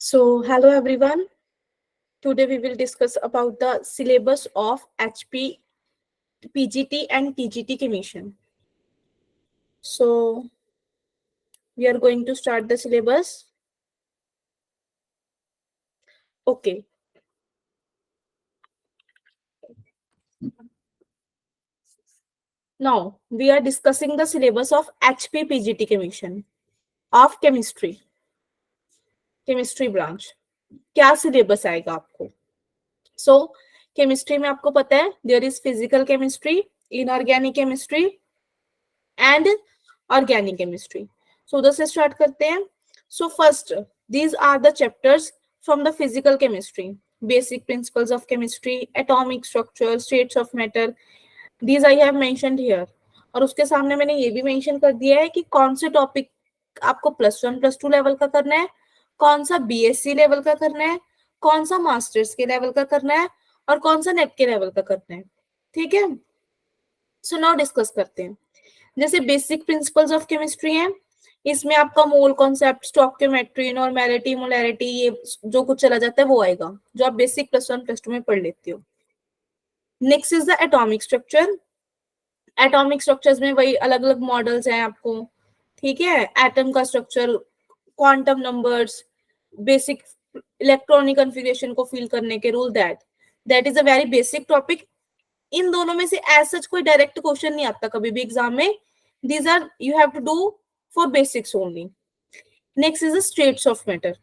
So, hello everyone. Today we will discuss about the syllabus of HP, PGT and TGT Commission. So, we are going to start the syllabus. Okay. Now, we are discussing the syllabus of HP PGT Commission of chemistry branch. क्या syllabus आएगा आपको? So, chemistry में आपको पता है there is physical chemistry, inorganic chemistry and organic chemistry. So, उधर से start करते हैं. So, first, these are the chapters from the physical chemistry. Basic principles of chemistry, atomic structure, states of matter. These I have mentioned here. और उसके सामने मैंने ये भी मेंशन कर दिया है कि कौन से टॉपिक आपको +1 +2 लेवल का करना है, कौन सा बीएससी लेवल का करना है, कौन सा मास्टर्स के लेवल का करना है और कौन सा नेट के लेवल का करना है. ठीक है. सो नाउ डिस्कस करते हैं. जैसे बेसिक प्रिंसिपल्स ऑफ केमिस्ट्री है, इसमें आपका mole concept, stoichiometry, normality, molarity, ये जो कुछ चला जाता है वो आएगा, जो आप बेसिक +1 +2 में पढ़ लेते हो. Next is the atomic structure. Atomic structures में वही अलग अलग मॉडल्स हैं आपको. ठीक है. एटम का structure, quantum numbers, basic electronic configuration को फील करने के rule, that is a very basic topic. इन दोनों में से एज सच कोई डायरेक्ट क्वेश्चन नहीं आता कभी भी एग्जाम में. These are you have to do for basics only. Next is the states of matter.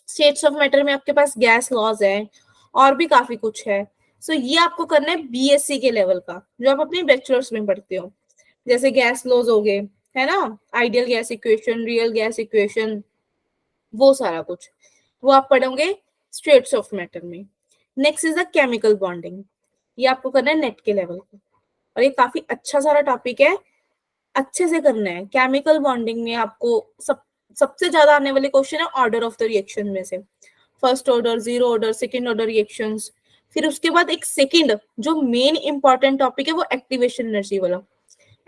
States of matter में आपके पास गैस लॉज है और भी काफी कुछ है. सो ये आपको करना है बीएससी के लेवल का, जो आप अपने बैचलर्स में पढ़ते हो. जैसे गैस लॉज हो गए, है ना, ideal gas equation, real gas equation, वो सारा कुछ वो आप पढ़ोगे स्टेट्स ऑफ मैटर में. Next is the chemical bonding. ये आपको करना है नेट के लेवल का और ये काफी अच्छा सारा टॉपिक है, अच्छे से करना है. केमिकल बॉन्डिंग में आपको सबसे ज्यादा आने वाले क्वेश्चन है ऑर्डर ऑफ द रिएक्शन में से. First order, zero order, second order reactions. फिर उसके बाद एक सेकंड जो मेन इंपॉर्टेंट टॉपिक है वो एक्टिवेशन एनर्जी वाला.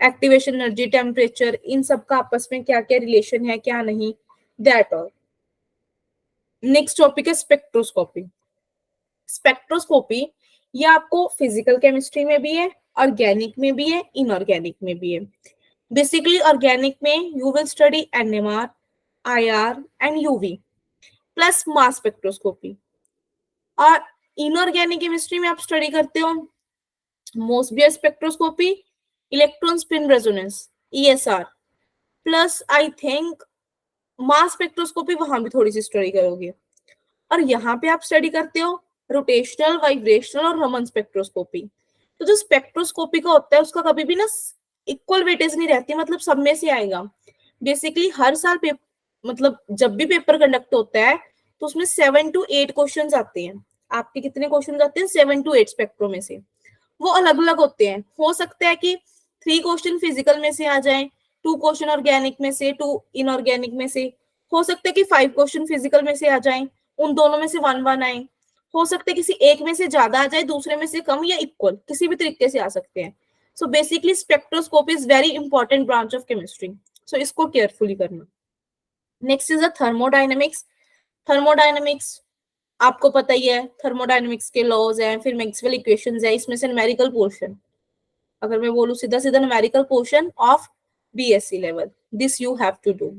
एक्टिवेशन एनर्जी, टेम्परेचर, इन सब का आपस में क्या क्या रिलेशन है, क्या नहीं, दैट ऑल. नेक्स्ट टॉपिक है स्पेक्ट्रोस्कोपी. स्पेक्ट्रोस्कोपी ये आपको फिजिकल केमिस्ट्री में भी है, ऑर्गेनिक में भी है, इनऑर्गेनिक में भी है. बेसिकली ऑर्गेनिक में you will study NMR, IR and UV plus mass spectroscopy. और इनऑर्गेनिक केमिस्ट्री में आप स्टडी करते हो Mossbauer spectroscopy, electron spin resonance, ESR, plus I think mass spectroscopy, वहां भी थोड़ी सी स्टडी करोगे. और यहाँ पे आप स्टडी करते हो रोटेशनल, वाइब्रेशनल और रमन स्पेक्ट्रोस्कोपी. तो जो स्पेक्ट्रोस्कोपी का होता है उसका कभी भी ना इक्वल वेटेज नहीं रहती, मतलब सब में से आएगा. बेसिकली हर साल मतलब जब भी पेपर कंडक्ट होता है तो उसमें 7 to 8 क्वेश्चन आते हैं. आपके कितने क्वेश्चन आते हैं? 7 to 8 स्पेक्ट्रो में से. वो अलग अलग होते हैं. हो सकता है कि 3 क्वेश्चन फिजिकल में से आ जाए, 2 क्वेश्चन ऑर्गेनिक में से, 2 इनऑर्गेनिक में से. हो सकता है कि 5 क्वेश्चन फिजिकल में से आ जाए, उन दोनों में से 1 आए. हो सकता है किसी एक में से ज्यादा आ जाए, दूसरे में से कम, या इक्वल, किसी भी तरीके से आ सकते हैं. So basically spectroscopy is very important branch of chemistry. So इसको केयरफुली करना. Next is the thermodynamics. Thermodynamics आपको पता ही है, थर्मोडायनेमिक्स के लॉज हैं, फिर मैक्सवेल इक्वेशंस है, इसमें से न्यूमेरिकल पोर्शन, अगर मैं बोलूं सीधा सीधा numerical portion of BSc level, this you have to do.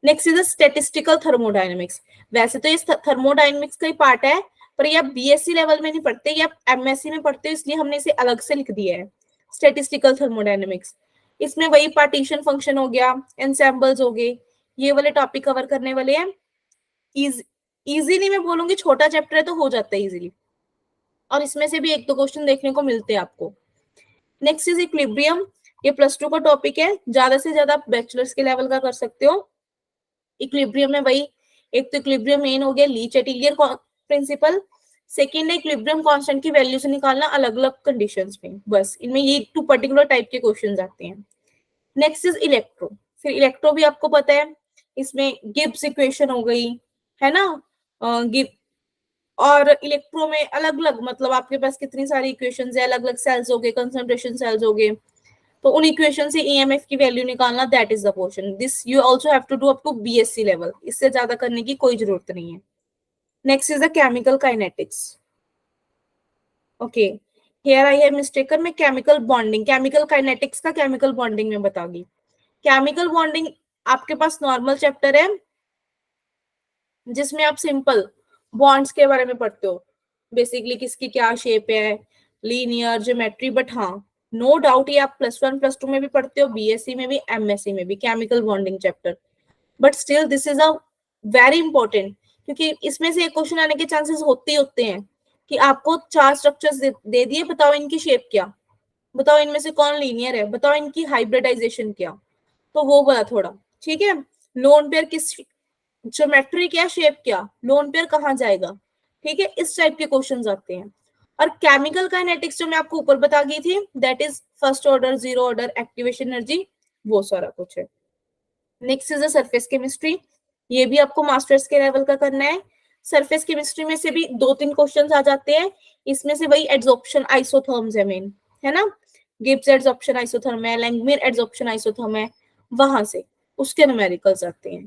Next is statistical thermodynamics. वैसे तो ये थर्मोडायनेमिक्स का ही पार्ट है, पर ये आप बीएससी लेवल में नहीं पढ़ते, ये आप एमएससी में पढ़ते हो, इसलिए हमने इसे अलग से लिख दिया है स्टैटिस्टिकल थर्मोडायनेमिक्स. इसमें वही पार्टीशन फंक्शन हो गया, एंसेम्बल्स हो गए, ये वाले टॉपिक कवर करने वाले हैं. इजीली मैं बोलूंगी, छोटा चैप्टर है तो हो जाता है इजीली, और इसमें से भी 1-2 क्वेश्चन देखने को मिलते हैं आपको. Next is equilibrium. ये +2 का टॉपिक है, ज्यादा से ज्यादा आप बैचलर्स के लेवल का कर सकते हो. इक्विलिब्रियम में वही, एक तो इक्विलिब्रियम मेन हो गया, लीच एटिलियर प्रिंसिपल. सेकेंड है इक्विलिब्रियम कांस्टेंट की वैल्यू से निकालना अलग अलग कंडीशंस में. बस इनमें ये 2 पर्टिकुलर टाइप के क्वेश्चंस आते हैं. Next is electro. फिर इलेक्ट्रो भी आपको पता है, इसमें गिब्स इक्वेशन हो गई, है ना, गिब. और इलेक्ट्रो में अलग अलग, मतलब आपके पास कितनी सारी इक्वेशंस है, अलग अलग सेल्स हो गए, कंसंट्रेशन सेल्स हो गए. तो उन इक्वेशन से ईएमएफ की वैल्यू निकालना, that is the portion. This you also have to do up to BSc level, इससे ज्यादा करने की कोई जरूरत नहीं है। Next is the chemical kinetics. Okay, here I have mistaken, मैं केमिकल बॉन्डिंग, केमिकल काइनेटिक्स का केमिकल बॉन्डिंग में बताऊंगी। केमिकल बॉन्डिंग आपके पास नॉर्मल चैप्टर है जिसमें आप सिंपल बॉन्ड्स के बारे में पढ़ते हो, बेसिकली किसकी क्या शेप है, लीनियर, ज्योमेट्री। बट हाँ, नो डाउट ये आप +1 +2 में भी पढ़ते हो, बीएससी में भी, एमएससी में भी, chemical bonding chapter. But still this is a very important, क्योंकि इसमें से एक क्वेश्चन आने के चांसेस होते ही होते हैं कि आपको 4 स्ट्रक्चर्स दे दिए, बताओ इनकी शेप क्या, बताओ इनमें से कौन लीनियर है, बताओ इनकी हाइब्रिडाइजेशन क्या। तो वो वाला थोड़ा ठीक है, लोन पेयर किस, ज्योमेट्री क्या, शेप क्या, लोन पेयर कहाँ जाएगा, ठीक है, इस टाइप के क्वेश्चंस आते हैं। और केमिकल काइनेटिक्स जो मैं आपको ऊपर बता गई थी, that is first order, zero order, activation energy, वो सारा कुछ है। Next is the surface chemistry, ये भी आपको मास्टर्स के लेवल का करना है। सरफेस केमिस्ट्री में से भी 2-3 क्वेश्चंस आ जाते हैं, इसमें से वही एड्सॉर्प्शन आइसोथर्म्स है मेन, है ना, गिब्स एड्सॉर्प्शन आइसोथर्म है, लैंगमियर एड्सॉर्प्शन आइसोथर्म है, वहां से उसके न्यूमेरिकल्स आते हैं।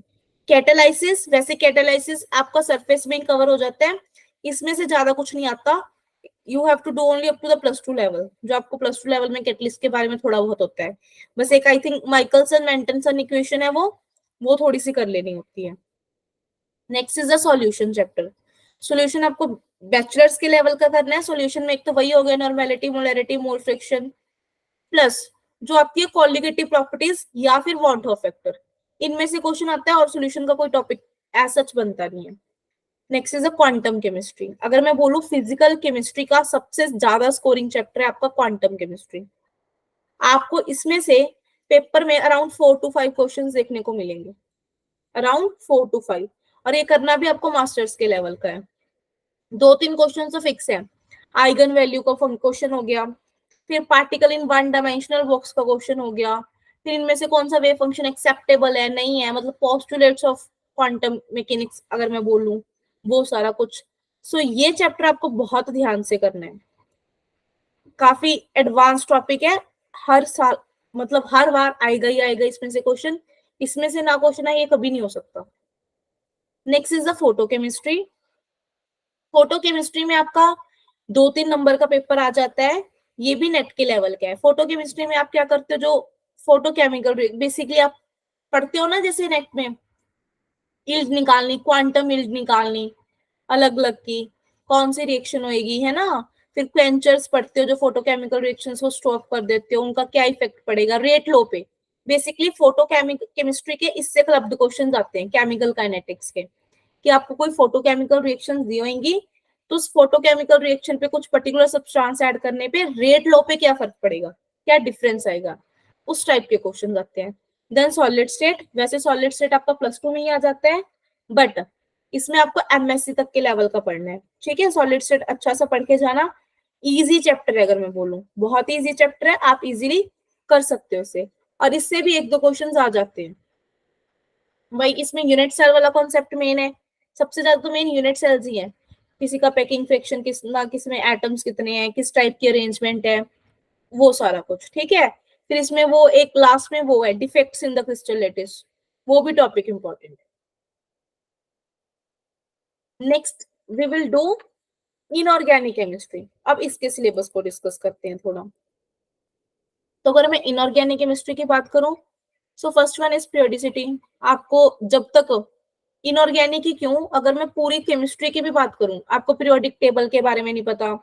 कैटालाइसिस, वैसे कैटालाइसिस आपका सरफेस में ही कवर हो जाता है, इसमें से ज्यादा कुछ नहीं आता। You have to do only up to the +2 level, जो आपको +2 लेवल में कैटलिस्ट के बारे में थोड़ा बहुत होता है। बस एक आई थिंक माइकलसन मेंटनसन इक्वेशन है, वो थोड़ी सी कर लेनी होती है। Next is the solution chapter. Solution आपको बैचलर्स के लेवल का करना है। सॉल्यूशन में एक तो वही हो गया, normality, molarity, mole fraction, plus जो आपकी है कॉलिगेटिव प्रॉपर्टीज या फिर वॉन्ट ऑफ फैक्टर, इनमें से क्वेश्चन आता है और सॉल्यूशन का कोई टॉपिक एज सच बनता नहीं है। Next is a quantum chemistry. अगर मैं बोलूं फिजिकल केमिस्ट्री का सबसे ज्यादा स्कोरिंग चैप्टर है आपका क्वांटम केमिस्ट्री। आपको इसमें से पेपर में अराउंड 4 to 5 क्वेश्चंस देखने को मिलेंगे, अराउंड 4 to 5, और ये करना भी आपको मास्टर्स के लेवल का है। 2-3 क्वेश्चन तो फिक्स है, आइगन वैल्यू का क्वेश्चन हो गया, फिर particle in one dimensional box का क्वेश्चन हो गया, फिर इनमें से कौन सा वेव फंक्शन एक्सेप्टेबल है, नहीं है, मतलब पोस्टुलेट्स ऑफ क्वांटम मैकेनिक्स अगर मैं बोलूं, वो सारा कुछ। सो ये चैप्टर आपको बहुत ध्यान से करना है, काफी एडवांस टॉपिक है, हर साल मतलब हर बार आएगा ही आएगा इसमें से क्वेश्चन, इसमें से ना क्वेश्चन है ये कभी नहीं हो सकता। Next is the photo chemistry. Photo chemistry में आपका 2-3 नंबर का पेपर आ जाता है, ये भी नेट के लेवल का है। फोटो केमिस्ट्री में आप क्या करते हो, जो फोटो केमिकल बेसिकली आप पढ़ते हो ना, जैसे नेट में इल्ड निकालनी, क्वांटम इल्ड निकालनी अलग अलग की, कौन सी रिएक्शन होगी, है ना, फिर क्वेंचर्स पढ़ते हो जो फोटोकेमिकल रिएक्शंस को स्टॉप कर देते हो, उनका क्या इफेक्ट पड़ेगा रेट लो पे। बेसिकली फोटो केमिस्ट्री के इससे क्लब्ड क्वेश्चंस आते हैं केमिकल काइनेटिक्स के, कि आपको कोई फोटोकेमिकल रिएक्शन दी होंगी, तो उस फोटोकेमिकल रिएक्शन पे कुछ पर्टिकुलर सब्सटेंस ऐड करने पे रेट लो पे क्या फर्क पड़ेगा, क्या डिफरेंस आएगा, उस टाइप के क्वेश्चन आते हैं। देन सॉलिड स्टेट, वैसे सॉलिड स्टेट आपका +2 में ही आ जाता है, बट इसमें आपको एमएससी तक के लेवल का पढ़ना है, ठीक है। सॉलिड स्टेट अच्छा सा पढ़ के जाना, इजी चैप्टर है, अगर मैं बोलूं बहुत ही इजी चैप्टर है, आप इजीली कर सकते हो इसे, और इससे भी 1-2 क्वेश्चंस आ जाते हैं। भाई इसमें यूनिट सेल वाला कॉन्सेप्ट मेन है, सबसे ज्यादा तो मेन यूनिट सेल्स ही है, किसी का पैकिंग फ्रैक्शन कितना, किसमें एटम्स कितने हैं, किस टाइप की अरेंजमेंट है, वो सारा कुछ, ठीक है। फिर इसमें वो एक लास्ट में वो है defects in the crystal lattice, वो भी टॉपिक इंपॉर्टेंट है। Next we will do inorganic chemistry. अब इसके सिलेबस को डिस्कस करते हैं थोड़ा। तो अगर मैं इनऑर्गेनिक केमिस्ट्री की बात करूं, so first one is periodicity. आपको जब तक इनऑर्गेनिक ही क्यों, अगर मैं पूरी केमिस्ट्री की भी बात करूं, आपको पीरियोडिक टेबल के बारे में नहीं पता,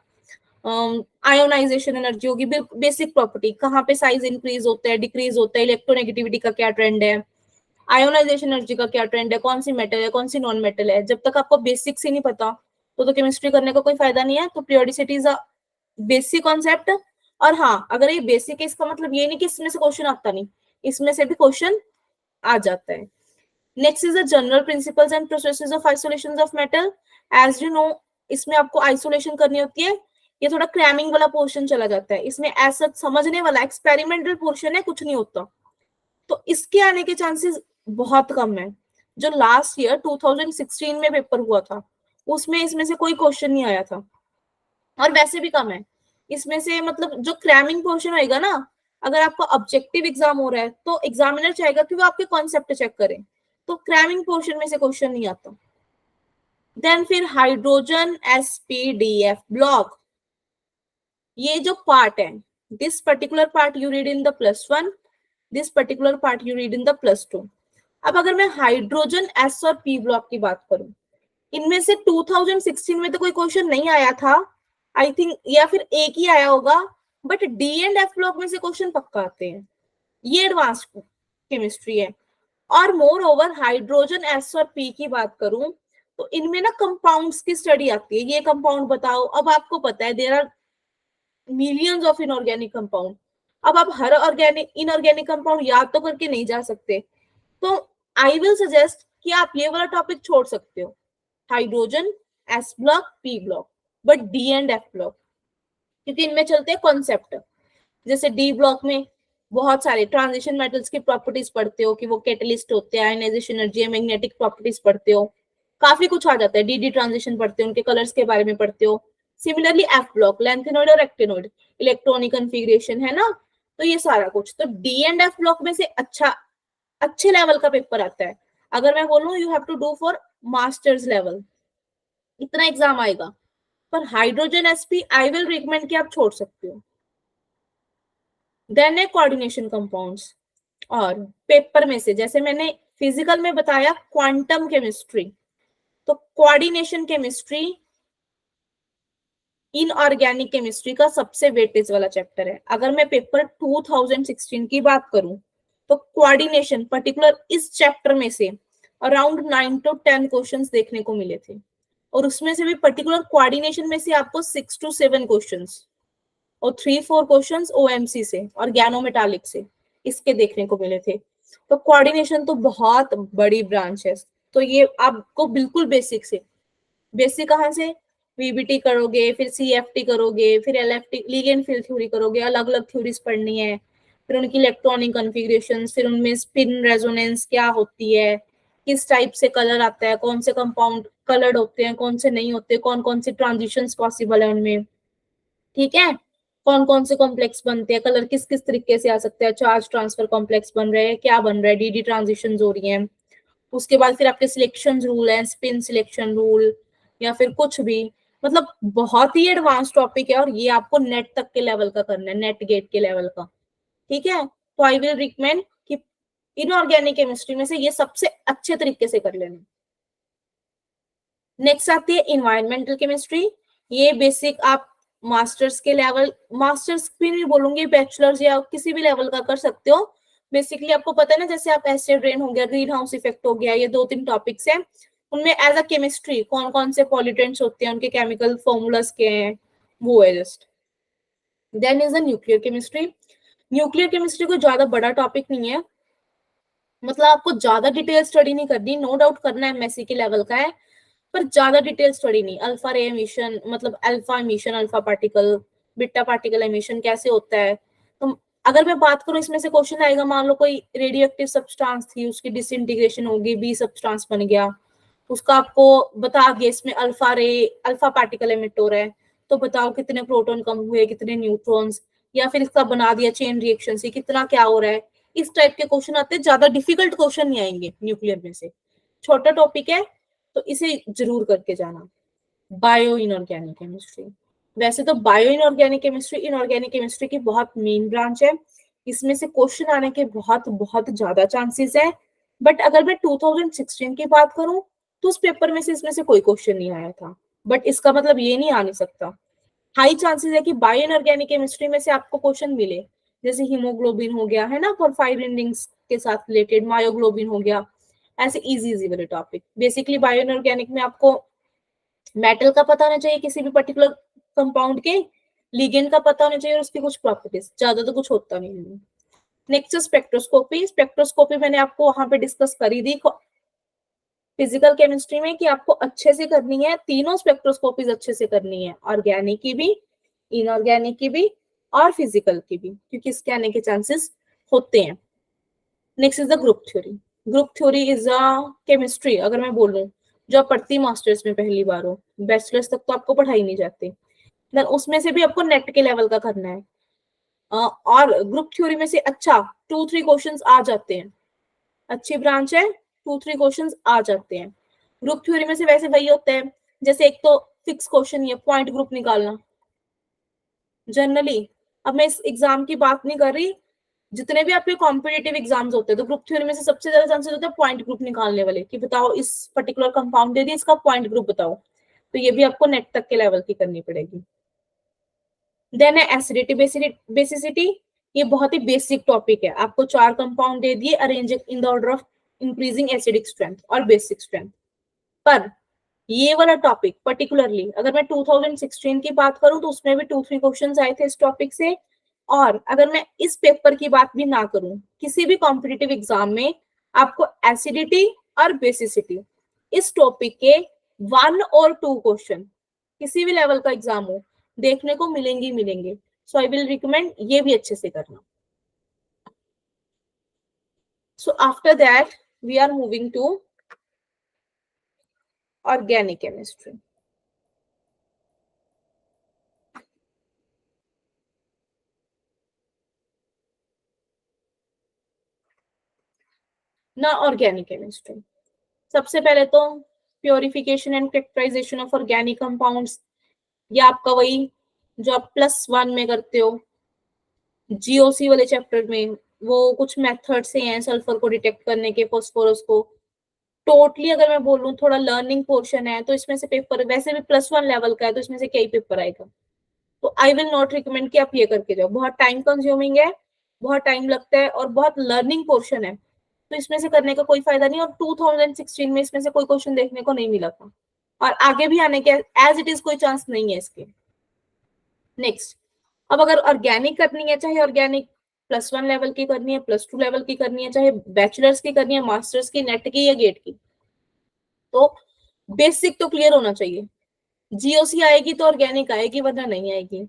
आयोनाइजेशन एनर्जी होगी, बेसिक प्रॉपर्टी, कहाँ पे साइज इंक्रीज होता है, डिक्रीज होता है, इलेक्ट्रोनेगेटिविटी का क्या ट्रेंड है, आयोनाइजेशन एनर्जी का क्या ट्रेंड है, कौन सी मेटल है, कौन सी नॉन मेटल है, जब तक आपको बेसिक्स ही नहीं पता तो केमिस्ट्री करने का कोई फायदा नहीं है। तो periodicity is a basic concept. और हाँ, अगर ये बेसिक है इसका मतलब ये नहीं कि इसमें से क्वेश्चन आता नहीं, इसमें से भी क्वेश्चन आ जाता है। Next is the general principles and processes of isolation of metal. As you know, इसमें आपको आइसोलेशन करनी होती है, ये थोड़ा क्रैमिंग वाला पोर्शन चला जाता है, इसमें ऐसा समझने वाला एक्सपेरिमेंटल पोर्शन है, कुछ नहीं होता, तो इसके आने के चांसेस बहुत कम है। जो लास्ट ईयर 2016 में पेपर हुआ था, उसमें इसमें से कोई क्वेश्चन नहीं आया था, और वैसे भी कम है इसमें से, मतलब जो क्रैमिंग पोर्शन होएगा ना, अगर आपका ऑब्जेक्टिव एग्जाम हो रहा है तो एग्जामिनर चाहेगा कि वो आपके कॉन्सेप्ट चेक करें, तो क्रैमिंग पोर्शन में से क्वेश्चन नहीं आता। देन फिर हाइड्रोजन sp-df ब्लॉक, ये जो पार्ट है, this particular part you read in the +1, this particular part you read in the +2। अब अगर मैं हाइड्रोजन s और p ब्लॉक की बात करूं, इनमें से 2016 में तो कोई क्वेश्चन नहीं आया था आई थिंक, या फिर एक ही आया होगा, but D and F block में से क्वेश्चन पक्का आते हैं। ये एडवांस केमिस्ट्री है। और मोर ओवर हाइड्रोजन एस और पी की बात करूं तो इनमें ना कंपाउंड्स की स्टडी आती है, ये कंपाउंड बताओ। अब आपको पता है there are millions of inorganic compound, अब आप हर ऑर्गेनिक इनऑर्गेनिक कंपाउंड याद तो करके नहीं जा सकते, तो आई विल सजेस्ट कि आप ये वाला टॉपिक छोड़ सकते हो, hydrogen S block P block, but D and F block, क्योंकि इनमें चलते हैं कॉन्सेप्ट। जैसे डी ब्लॉक में बहुत सारे ट्रांजिशन मेटल्स की प्रॉपर्टीज पढ़ते हो कि वो कैटलिस्ट होते हैं, आयनाइजेशन एनर्जी है, मैग्नेटिक प्रॉपर्टीज पढ़ते हो, काफी कुछ आ जाता है। डी ट्रांजिशन पढ़ते हो, उनके कलर्स के बारे में पढ़ते हो। सिमिलरली एफ ब्लॉक लैंथेनॉइड और एक्टिनॉइड, इलेक्ट्रॉनिक कन्फिगरेशन है ना, तो ये सारा कुछ। तो डी एंड एफ ब्लॉक में से अच्छे लेवल का पेपर आता है। अगर मैं बोलूं you have to do for masters level, इतना एग्जाम आएगा। पर hydrogen SP I will recommend कि आप छोड़ सकते हो। देन है कोऑर्डिनेशन कंपाउंड्स, और पेपर में से जैसे मैंने फिजिकल में बताया क्वांटम केमिस्ट्री, तो कोऑर्डिनेशन केमिस्ट्री इनऑर्गेनिक केमिस्ट्री का सबसे वेटेज वाला चैप्टर है। अगर मैं पेपर 2016 की बात करूं तो कोऑर्डिनेशन पर्टिकुलर इस चैप्टर में से अराउंड 9 to 10 क्वेश्चंस देखने को मिले थे, और उसमें से भी पर्टिकुलर कोऑर्डिनेशन में से आपको 6 to 7 क्वेश्चंस और 3-4 क्वेश्चंस ओएमसी से और गैनोमेटालिक से इसके देखने को मिले थे। तो कोऑर्डिनेशन तो बहुत बड़ी ब्रांच है, तो ये आपको बिल्कुल बेसिक से, बेसिक कहाँ से, वीबीटी करोगे, फिर सीएफटी करोगे, फिर एलएफटी लिगेंड फील्ड थ्योरी करोगे, अलग अलग थ्योरीज पढ़नी है, फिर उनकी इलेक्ट्रॉनिक कॉन्फ़िगरेशन, फिर उनमें स्पिन रेजोनेंस क्या होती है, किस टाइप से कलर आता है, कौन से कंपाउंड कलर्ड होते हैं, कौन से नहीं होते, कौन कौन से ट्रांजिशंस पॉसिबल है उनमें, ठीक है, कौन कौन से कॉम्प्लेक्स बनते हैं, कलर किस किस तरीके से आ सकता है, चार्ज ट्रांसफर कॉम्प्लेक्स बन रहे हैं, क्या बन रहा है, डी ट्रांजिशन हो रही है। उसके बाद फिर आपके सिलेक्शन रूल है, स्पिन सिलेक्शन रूल, या फिर कुछ भी, मतलब बहुत ही एडवांस टॉपिक है, और ये आपको नेट तक के लेवल का करना है, नेट गेट के लेवल का, ठीक है। तो आई विल रिकमेंड कि इनऑर्गेनिक केमिस्ट्री में से ये सबसे अच्छे तरीके से कर लेना। नेक्स्ट आती है इन्वायरमेंटल केमिस्ट्री, ये बेसिक आप मास्टर्स के लेवल, मास्टर्स भी नहीं बोलूंगी, बैचलर्स या किसी भी लेवल का कर सकते हो। बेसिकली आपको पता है ना, जैसे आप एसिड रेन हो गया, ग्रीन हाउस इफेक्ट हो गया, ये 2-3 टॉपिक्स हैं, उनमें एज अ केमिस्ट्री कौन कौन से पॉल्यूटेंट्स होते हैं, उनके केमिकल फॉर्मूलाज के हैं, वो है just. Then is the nuclear chemistry. Nuclear chemistry कोई ज्यादा बड़ा टॉपिक नहीं है, मतलब आपको ज्यादा डिटेल स्टडी नहीं करनी, नो डाउट करना एमएससी के लेवल का है, पर ज्यादा डिटेल स्टडी नहीं। अल्फा रे एमिशन, मतलब alpha emission, alpha particle, beta particle emission कैसे होता है। तो अगर मैं बात करूं, इसमें से क्वेश्चन आएगा, मान लो कोई रेडियो एक्टिव सब्सटेंस थी, उसकी डिसइंटीग्रेशन होगी, बी सब्सटेंस बन गया, उसका आपको बता दिया इसमें अल्फा रे, अल्फा पार्टिकल एमिट हो रहा है, तो बताओ कितने प्रोटॉन कम हुए, कितने न्यूट्रॉन्स, या फिर इसका बना दिया चेन रिएक्शन से कितना क्या हो रहा है। इस टाइप के क्वेश्चन आते हैं, ज्यादा डिफिकल्ट क्वेश्चन नहीं आएंगे न्यूक्लियर में से, छोटा टॉपिक है, तो इसे जरूर करके जाना। बायो इनऑर्गेनिक केमिस्ट्री, वैसे तो bio inorganic chemistry inorganic chemistry की बहुत मेन ब्रांच है, इसमें से क्वेश्चन आने के बहुत बहुत ज्यादा चांसेस है। बट अगर मैं 2016 की बात करूं तो उस पेपर में से इसमें से कोई क्वेश्चन नहीं आया था, बट इसका मतलब ये नहीं आ नहीं सकता, हाई चांसेस है कि बायो इनऑर्गेनिक केमिस्ट्री में से आपको क्वेश्चन मिले, जैसे हीमोग्लोबिन हो गया है ना, फॉर 5 एंडिंग्स के साथ रिलेटेड, मायोग्लोबिन हो गया, ऐसे इजी इजी वाले टॉपिक। बेसिकली बायो इनऑर्गेनिक में आपको मेटल का पता होना चाहिए, किसी भी पर्टिकुलर कंपाउंड के लिगेंड का पता होना चाहिए, और उसकी कुछ प्रॉपर्टीज, ज्यादा तो कुछ होता नहीं है। नेक्स्ट स्पेक्ट्रोस्कोपी, स्पेक्ट्रोस्कोपी मैंने आपको वहां पे डिस्कस करी थी फिजिकल केमिस्ट्री में कि आपको अच्छे से करनी है, तीनों स्पेक्ट्रोस्कोपीज अच्छे से करनी है, ऑर्गेनिक की भी, इनऑर्गेनिक की भी, और फिजिकल की भी, क्योंकि इसके आने के चांसेस होते हैं। Next is the group theory. Group theory is a chemistry, अगर मैं बोलूं, जो आप पढ़ती मास्टर्स में पहली बार हो, बैचलर्स तक तो आपको पढ़ाई नहीं जाती, देन उसमें से भी आपको नेट के लेवल का करना है। और ग्रुप थ्योरी में से अच्छा 2-3 क्वेश्चंस आ जाते हैं, अच्छी ब्रांच है, 2-3 क्वेश्चंस आ जाते हैं। ग्रुप थ्योरी में से वैसे वही होते हैं, जैसे एक तो फिक्स क्वेश्चन ही है, पॉइंट ग्रुप निकालना जनरली। अब मैं इस एग्जाम की बात नहीं कर रही, जितने भी आपके कॉम्पिटिटिव एग्जाम्स होते हैं तो ग्रुप थ्योरी में से सबसे ज्यादा चांसेस होते हैं पॉइंट ग्रुप निकालने वाले, कि बताओ इस पर्टिकुलर कंपाउंड दे दिया, इसका पॉइंट ग्रुप बताओ। तो ये भी आपको नेट तक के लेवल की करनी पड़ेगी। देन है एसिडिटी बेसिसिटी, ये बहुत ही बेसिक टॉपिक है। आपको 4 कंपाउंड दे दिए, arrange in the order of increasing acidic strength और बेसिक स्ट्रेंथ। पर ये वाला टॉपिक पर्टिकुलरली अगर मैं 2016 की बात करूं तो उसमें भी 2-3 क्वेश्चंस आए थे इस टॉपिक से। और अगर मैं इस पेपर की बात भी ना करूं, किसी भी कॉम्पिटिटिव एग्जाम में आपको एसिडिटी और बेसिसिटी इस टॉपिक के 1 और 2 क्वेश्चन किसी भी लेवल का एग्जाम हो देखने को मिलेंगे ही मिलेंगे। सो आई विल रिकमेंड ये भी अच्छे से करना। So after that we are moving to organic chemistry. ना ऑर्गेनिक केमिस्ट्री, सबसे पहले तो purification and characterisation of organic compounds, ये आपका वही जो आप +1 में करते हो जीओसी वाले चैप्टर में। वो कुछ मेथड से हैं सल्फर को डिटेक्ट करने के, फास्फोरस को। टोटली अगर मैं बोलूं थोड़ा लर्निंग पोर्शन है, तो इसमें से पेपर वैसे भी +1 लेवल का है, तो इसमें से कई पेपर आएगा। तो आई विल नॉट रिकमेंड कि आप ये करके जाओ, बहुत टाइम कंज्यूमिंग है, बहुत टाइम लगता है और बहुत लर्निंग पोर्शन है, तो इसमें से करने का कोई फायदा नहीं। और 2016 में इसमें से कोई क्वेश्चन देखने को नहीं मिला था, और आगे भी आने के एज इट इज कोई चांस नहीं है इसके। नेक्स्ट, अब अगर ऑर्गेनिक करनी है, चाहे ऑर्गेनिक +1 लेवल की करनी है, +2 लेवल की करनी है, चाहे बैचलर्स की करनी है, मास्टर्स की, नेट की या गेट की, तो बेसिक तो क्लियर होना चाहिए। जीओसी आएगी तो ऑर्गेनिक आएगी, वरना नहीं आएगी।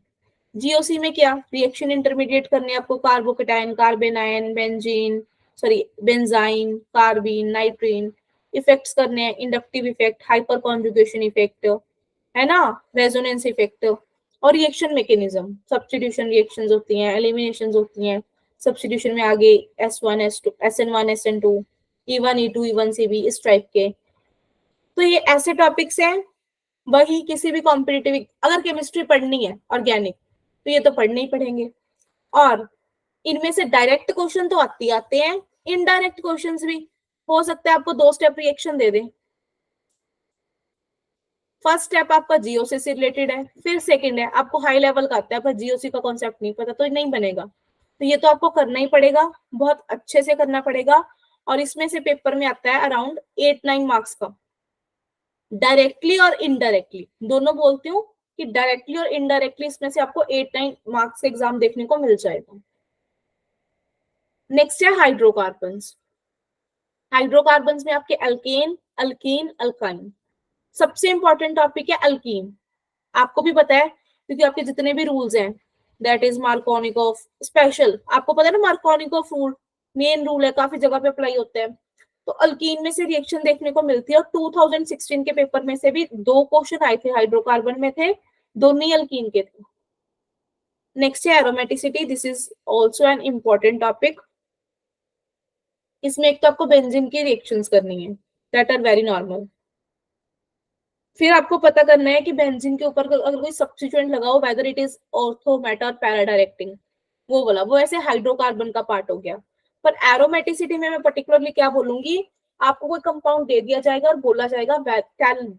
जीओसी में क्या रिएक्शन इंटरमीडिएट करने आपको, carbocation, कार्बेनाइन, benzene, sorry benzene, carbene, नाइट्रीन effects करने हैं, inductive effect, hyper conjugation effect, है ना, रेजोनेंस इफेक्ट, और रिएक्शन मैकेनिज्म, सब्स्टिट्यूशन रिएक्शंस होती हैं, एलिमिनेशंस होती हैं। सब्स्टिट्यूशन में आगे S1 S2 SN1 SN2 E1 E2 E1 CB इस टाइप के। तो ये ऐसे टॉपिक्स हैं, वही किसी भी कॉम्पिटिटिव अगर केमिस्ट्री पढ़नी है ऑर्गेनिक तो ये तो पढ़ने ही पढ़ेंगे। और इनमें से डायरेक्ट क्वेश्चन तो आते हैं, इनडायरेक्ट क्वेश्चंस भी हो सकता है। आपको 2 स्टेप रिएक्शन दे दें, फर्स्ट स्टेप आपका जीओसी से रिलेटेड है, फिर सेकंड है आपको हाई लेवल का आता है, पर जीओसी का कॉन्सेप्ट नहीं पता तो नहीं बनेगा। तो ये तो आपको करना ही पड़ेगा, बहुत अच्छे से करना पड़ेगा। और इसमें से पेपर में आता है अराउंड 8-9 मार्क्स का, डायरेक्टली और इनडायरेक्टली दोनों बोलती हूँ, कि डायरेक्टली और इनडायरेक्टली इसमें से आपको 8-9 मार्क्स एग्जाम देखने को मिल जाएगा। नेक्स्ट है हाइड्रोकार्बन्स। हाइड्रोकार्बन्स में आपके अल्केन, अल्कीन, अल्काइन, सबसे इंपॉर्टेंट टॉपिक है अल्कीन। आपको भी पता है क्योंकि आपके जितने भी रूल्स हैं, दैट इज मार्कोनिकोव स्पेशल, आपको पता है ना मार्कोनिकोव रूल मेन रूल है, काफी जगह पे अप्लाई होते हैं। तो अल्कीन में से रिएक्शन देखने को मिलती है, और 2016 के पेपर में से भी 2 क्वेश्चन आए थे हाइड्रोकार्बन में थे, दोनों ही अल्कीन के थे। नेक्स्ट है aromaticity, this is also an important topic. इसमें एक तो आपको बेंजीन की रिएक्शंस करनी है, दैट आर वेरी नॉर्मल। फिर आपको पता करना है कि बेंजीन के ऊपर अगर कोई सब्स्टिट्यूएंट लगाओ, whether it is ortho, Meta और पैरा डायरेक्टिंग, वो वाला, वो ऐसे हाइड्रोकार्बन का पार्ट हो गया। पर एरोमेटिसिटी में मैं पर्टिकुलरली क्या बोलूंगी, आपको कोई कंपाउंड दे दिया जाएगा और बोला जाएगा tell,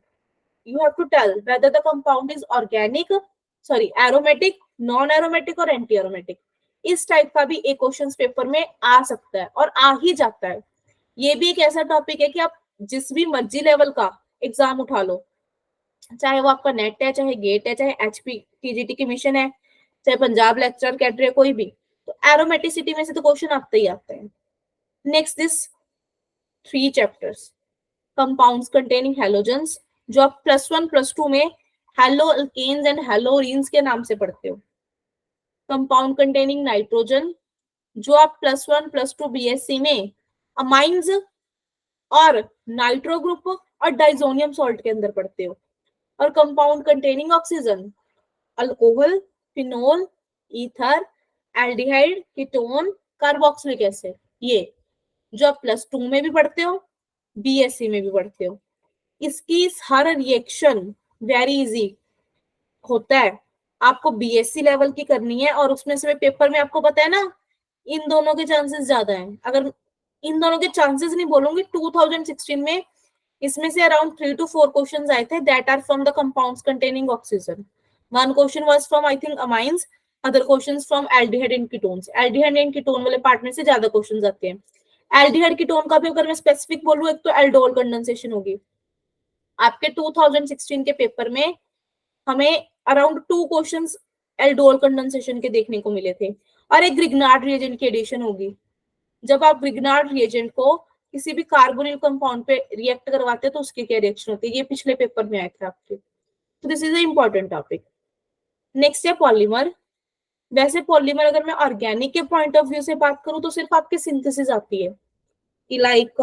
you have to tell whether the compound is organic, sorry aromatic, non aromatic और एंटी एरोमेटिक। इस टाइप का भी एक क्वेश्चन पेपर में आ सकता है और आ ही जाता है। ये भी एक ऐसा टॉपिक है कि आप जिस भी मर्जी लेवल का एग्जाम उठा लो, चाहे वो आपका नेट है, चाहे गेट है, चाहे एचपी टीजीटी की मिशन है, चाहे पंजाब लेक्चरर कैडर है, कोई भी, तो एरोमेटिसिटी में से तो क्वेश्चन आते ही आते हैं। Next this 3 chapters, compounds containing halogens, जो आप +1 +2 में हेलो अल्केन्स एंड हेलोरीन्स के नाम से पढ़ते हो। कंपाउंड कंटेनिंग नाइट्रोजन, जो आप +1 +2 बीएससी में अमाइंस और नाइट्रो ग्रुप और डाइजोनियम सॉल्ट के अंदर पढ़ते हो। और compound containing oxygen, alcohol, phenol, ether, aldehyde, ketone, carboxylic acid, ये जो आप +2 में भी पढ़ते हो, बीएससी में भी पढ़ते हो। इसकी हर रिएक्शन वेरी इजी होता है, आपको बीएससी लेवल की करनी है, और उसमें से पेपर में आपको पता है ना, इन दोनों के चांसेस ज्यादा हैं। अगर इन दोनों के चांसेस नहीं बोलूंगी, 2016 में इसमें से अराउंड 3 to 4 क्वेश्चंस आए थे that are from the compounds containing oxygen. One question was from I think amines, other questions from aldehyde and ketones. Aldehyde and ketone वाले पार्ट में से ज्यादा क्वेश्चंस आते हैं। एल्डिहाइड कीटोन का भी अगर मैं स्पेसिफिक बोलूं, एक तो एल्डोल कंडेंसेशन होगी आपके 2016 के पेपर में, हमें अराउंड 2 क्वेश्चंस एल्डोल कंडेंसेशन के देखने को मिले थे, और एक ग्रिग्नार्ड रिएजेंट की एडिशन होगी। जब आप ग्रिग्नार्ड रिएजेंट को किसी भी कार्बोनिल कंपाउंड पे रिएक्ट करवाते हैं तो उसकी क्या रिएक्शन होती है, ये पिछले पेपर में आए थे आपके। तो this is a important topic. Next है पॉलीमर। वैसे पॉलीमर अगर मैं ऑर्गेनिक के पॉइंट ऑफ व्यू से बात करूं तो सिर्फ आपकी सिंथेसिस आती है कि लाइक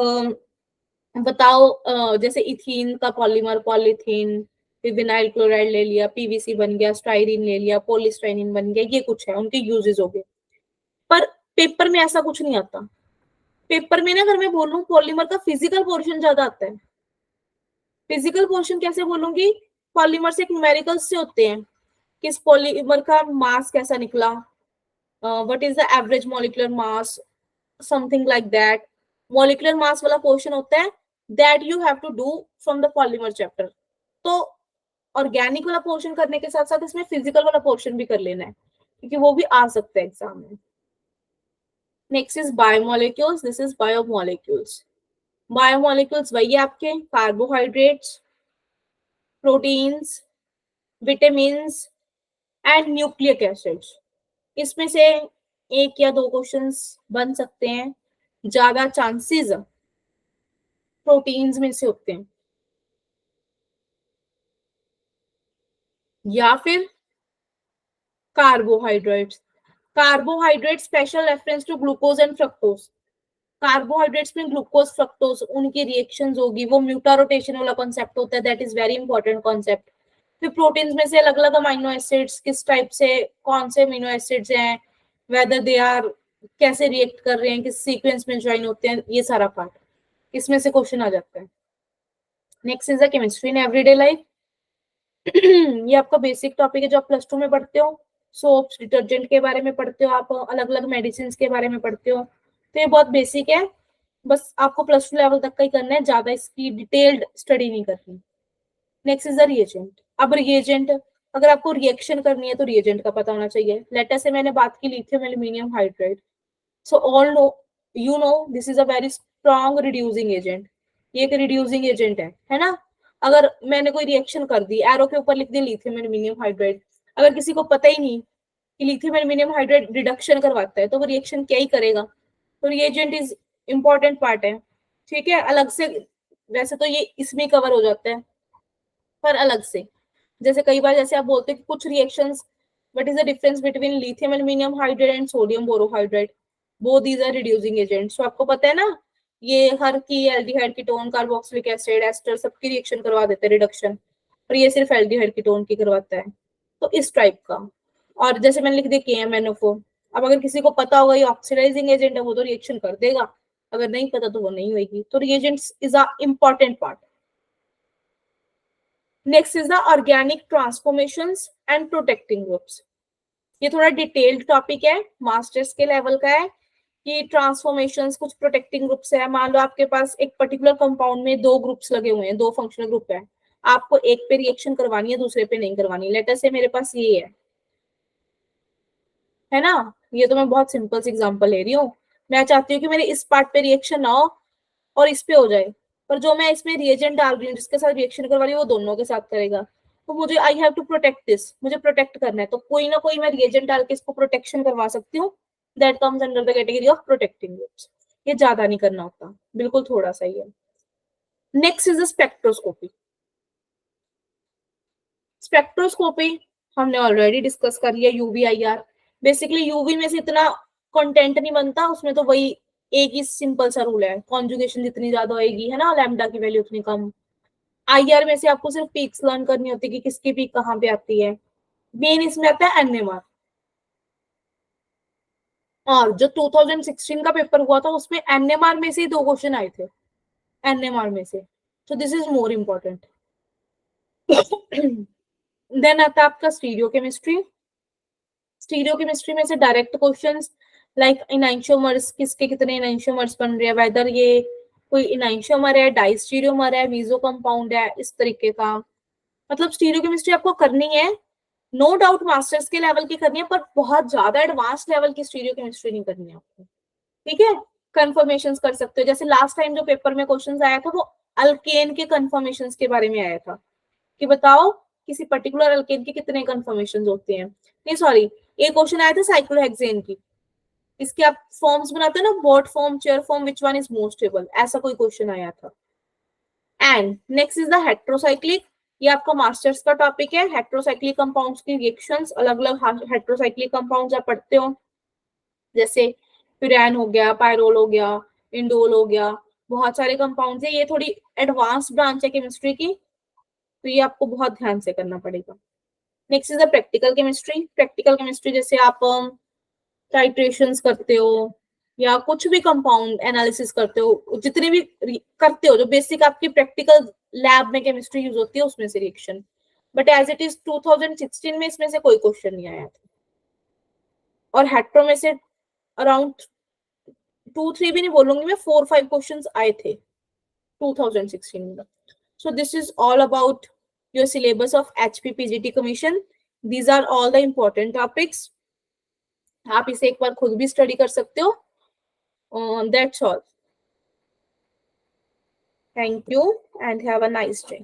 बताओ, जैसे इथीन का पॉलीमर पॉलीथीन, फिर विनाइल क्लोराइड ले लिया, पीवीसी बन गया, स्टाइरिन ले लिया, पॉलीस्टाइनिन बन गया, ये कुछ है उनके यूजेस हो गए। पर पेपर में ऐसा कुछ नहीं आता। पेपर में ना अगर मैं बोलूं, पॉलीमर का फिजिकल पोर्शन ज्यादा आता है। फिजिकल पोर्शन कैसे बोलूंगी, पॉलीमर से न्यूमेरिकल्स से होते हैं, किस पॉलीमर का मास कैसा निकला, what is the average molecular mass, something like that. Molecular mass वाला पोर्शन होता है that you have to do from the polymer chapter. तो ऑर्गेनिक वाला पोर्शन करने के साथ साथ इसमें फिजिकल वाला पोर्शन भी कर लेना है, क्योंकि वो भी आ सकता है एग्जाम में। Next is biomolecules, this is biomolecules. Biomolecules वही है आपके carbohydrates, proteins, vitamins and nucleic acids. इसमें से एक या दो क्वेश्चंस बन सकते हैं, ज्यादा चांसेस प्रोटीन्स में से होते हैं, या फिर carbohydrates. Carbohydrate special reference to glucose and fructose. Carbohydrates में ग्लूकोज फ्रक्टोज उनकी रिएक्शंस होगी, वो म्यूटा रोटेशन वाला कॉन्सेप्ट होता है, that is very important concept. फिर प्रोटीन्स में से अलग अलग अमीनो एसिड्स, किस टाइप से कौन से अमीनो एसिड्स हैं, वेदर दे आर कैसे रिएक्ट कर रहे हैं, किस सीक्वेंस में ज्वाइन होते हैं, ये सारा पार्ट इसमें से क्वेश्चन आ जाता है। Next is the chemistry in everyday life. ये आपका बेसिक टॉपिक है जो आप +2 में पढ़ते हो। सोप्स, डिटर्जेंट के बारे में पढ़ते हो आप, अलग अलग मेडिसिन के बारे में पढ़ते हो, तो ये बहुत बेसिक है, बस आपको +2 लेवल तक का ही करना है, ज्यादा इसकी डिटेल्ड स्टडी नहीं करनी। Next is the reagent. अब रिएजेंट, अगर आपको रिएक्शन करनी है तो रिएजेंट का पता होना चाहिए। लेटर से मैंने बात की lithium aluminium hydride, so all know, you know this is a very strong reducing agent. ये एक रिड्यूसिंग एजेंट है ना। अगर मैंने कोई रिएक्शन कर दी, एरो के ऊपर लिख दी लिथियम एल्यूमिनियम हाइड्राइड, अगर किसी को पता ही नहीं कि लिथियम एल्यूमिनियम हाइड्राइड रिडक्शन करवाता है तो वो रिएक्शन क्या ही करेगा। तो रिएजेंट इज इंपॉर्टेंट पार्ट है, ठीक है, अलग से। वैसे तो ये इसमें कवर हो जाता है, पर अलग से, जैसे कई बार जैसे आप बोलते हैं कि कुछ reactions, what is the difference between lithium aluminium hydride and sodium borohydride, both these are reducing agents. तो आपको पता है ना, ये हर की aldehyde ketone carboxylic acid ester सबकी रिएक्शन करवा देते हैं रिडक्शन, और ये सिर्फ एल्डिहाइड कीटोन की करवाता है। तो इस टाइप का। और जैसे मैंने लिख दिया KMnO4, अब अगर किसी को पता होगा ये ऑक्सीडाइजिंग एजेंट है, वो तो रिएक्शन कर देगा, अगर नहीं पता तो वो नहीं होगी। तो reagents is a important part. Next is the organic transformations and protecting groups. ये थोड़ा डिटेल्ड टॉपिक है, मास्टर्स के लेवल का है, कि ट्रांसफॉर्मेशंस कुछ प्रोटेक्टिंग ग्रुप्स है। मान लो आपके पास एक पर्टिकुलर कंपाउंड में 2 ग्रुप्स लगे हुए हैं, 2 फंक्शनल ग्रुप है, आपको एक पे रिएक्शन करवानी है, दूसरे पे नहीं करवानी। लेटर से मेरे पास ये है ना, ये तो मैं बहुत सिंपल सी एग्जांपल ले रही हूँ। मैं चाहती हूँ कि मेरे इस पार्ट पे रिएक्शन ना हो और इस पे हो जाए, पर जो मैं इसमें रिएजेंट डाल रही हूँ जिसके साथ रिएक्शन करवा रही हूँ वो दोनों के साथ करेगा। तो मुझे I have to protect this, मुझे प्रोटेक्ट करना है, तो कोई ना कोई मैं रिएजेंट डाल के इसको प्रोटेक्शन करवा सकती हूँ। That comes under the category of protecting groups. ये ज्यादा नहीं करना होता, बिल्कुल थोड़ा सा ही है। Next is spectroscopy. स्पेक्ट्रोस्कोपी हमने ऑलरेडी डिस्कस कर लिया, UV-IR। बेसिकली यूवी में से इतना कंटेंट नहीं बनता, उसमें तो वही एक ही सिंपल सा रूल है, कॉन्जुगेशन जितनी ज्यादा होगी है ना, लैम्डा की वैल्यू उतनी कम। IR में से आपको सिर्फ पीक्स लर्न करनी होती है कि किसकी पीक कहाँ पे आती है। मेन इसमें आता है NMR। और जो 2016 का पेपर हुआ था उसमें एनएमआर में से ही 2 क्वेश्चन आए थे, एनएमआर में से, so this is more important. Then आता है आपका स्टीरियो केमिस्ट्री. स्टीरियो केमिस्ट्री में से डायरेक्ट क्वेश्चंस लाइक इनैंशियोमर्स, किसके कितने इनैंशियोमर्स बन रहे हैं, वेदर ये कोई इनैंशियोमर है, डाइस्टीरियोमर है, मीजो कंपाउंड है, इस तरीके का. मतलब स्टीरियो केमिस्ट्री आपको करनी है, नो डाउट मास्टर्स के लेवल की करनी है, पर बहुत ज्यादा एडवांस लेवल की स्टीरियो केमिस्ट्री नहीं करनी है आपको. ठीक है, कंफर्मेशंस कर सकते हो. जैसे लास्ट टाइम जो पेपर में क्वेश्चंस आया था वो अल्केन के कंफर्मेशंस के बारे में आया था कि बताओ किसी पर्टिकुलर अल्केन के कितने कंफर्मेशंस होते हैं. नहीं सॉरी, एक क्वेश्चन आया था साइक्लोहेक्सेन की, इसके आप फॉर्म्स बनाते हो ना, boat form, chair form, which one is most stable, ऐसा कोई क्वेश्चन आया था. And next is the heterocyclic. ये आपका मास्टर्स का टॉपिक है. हेट्रोसाइक्लिक कंपाउंड्स की रिएक्शंस, अलग अलग हेट्रोसाइक्लिक कंपाउंड्स आप पढ़ते हो, जैसे प्यूरैन हो गया, पायरोल हो गया, इंडोल हो गया, बहुत सारे कंपाउंड्स है. ये थोड़ी एडवांस ब्रांच है केमिस्ट्री की, तो ये आपको बहुत ध्यान से करना पड़ेगा. Next is the practical chemistry. Practical chemistry जैसे आप टाइट्रेशंस करते हो या कुछ भी कंपाउंड एनालिसिस करते हो, जितने भी करते हो, जो बेसिक आपकी प्रैक्टिकल लैब में केमिस्ट्री यूज होती है उसमें से reaction. But as it is 2016 में इसमें से कोई क्वेश्चन नहीं आया था. और हेट्रो में से अराउंड 2-3 भी नहीं बोलूंगी मैं, 4-5 क्वेश्चंस आए थे 2016 में. So this is all about your syllabus of HPPGT Commission. These are all the important topics. आप इसे एक बार खुद भी स्टडी कर सकते हो. That's all. Thank you and have a nice day.